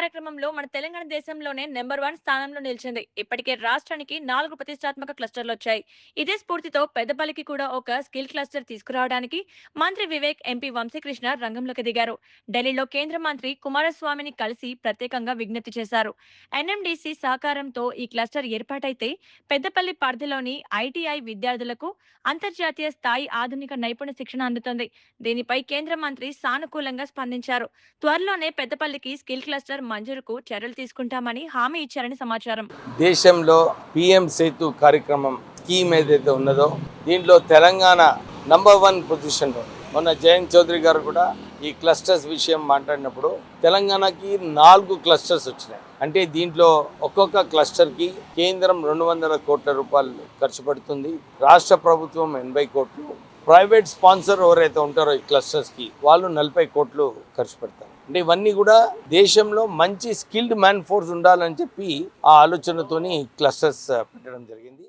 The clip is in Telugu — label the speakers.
Speaker 1: కార్యక్రమంలో మన తెలంగాణ దేశంలోనే నెంబర్ 1 స్థానంలో నిలిచింది. ఇప్పటికే రాష్ట్రానికి 4 ప్రతిష్టాత్మక క్లస్టర్లొచ్చాయి. ఇదే స్ఫూర్తితో పెద్దపల్లికి కూడా ఒక స్కిల్ క్లస్టర్ తీసుకురావడానికి మంత్రి వివేక్, ఎంపీ వంశీకృష్ణ రంగంలోకి దిగారు. ఢిల్లీలో కేంద్ర మంత్రి కుమారస్వామిని కలిసి ప్రత్యేకంగా విజ్ఞప్తి చేశారు. ఎన్ఎండిసి సహకారంతో ఈ క్లస్టర్ ఏర్పాటైతే పెద్దపల్లి పరిధిలోని ఐటీఐ విద్యార్థులకు అంతర్జాతీయ స్థాయి ఆధునిక నైపుణ్య శిక్షణ అందుతుంది. దీనిపై కేంద్ర మంత్రి సానుకూలంగా స్పందించారు. త్వరలోనే పెద్దపల్లికి స్కిల్ క్లస్టర్ మంజూరుకు చర్యలు తీసుకుంటామని హామీ ఇచ్చారని సమాచారం.
Speaker 2: దేశంలో పిఎం సేతు కార్యక్రమం స్కీమ్ ఏదైతే ఉన్నదో దీంట్లో తెలంగాణ నంబర్ 1 పొజిషన్లో. మొన్న జయంత్ చౌదరి గారు కూడా ఈ క్లస్టర్స్ విషయం మాట్లాడినప్పుడు తెలంగాణకి 4 క్లస్టర్స్ వచ్చినాయి. అంటే దీంట్లో ఒక్కొక్క క్లస్టర్కి కేంద్రం 200 కోట్ల రూపాయలు ఖర్చు పడుతుంది, రాష్ట్ర ప్రభుత్వం 80 కోట్లు, ప్రైవేట్ స్పాన్సర్ ఎవరైతే ఉంటారో ఈ క్లస్టర్స్కి వాళ్ళు 40 కోట్లు ఖర్చు పెడతారు. అంటే ఇవన్నీ కూడా దేశంలో మంచి స్కిల్డ్ మ్యాన్ ఫోర్స్ ఉండాలని చెప్పి ఆ ఆలోచనతోని క్లస్టర్స్ పెట్టడం జరిగింది.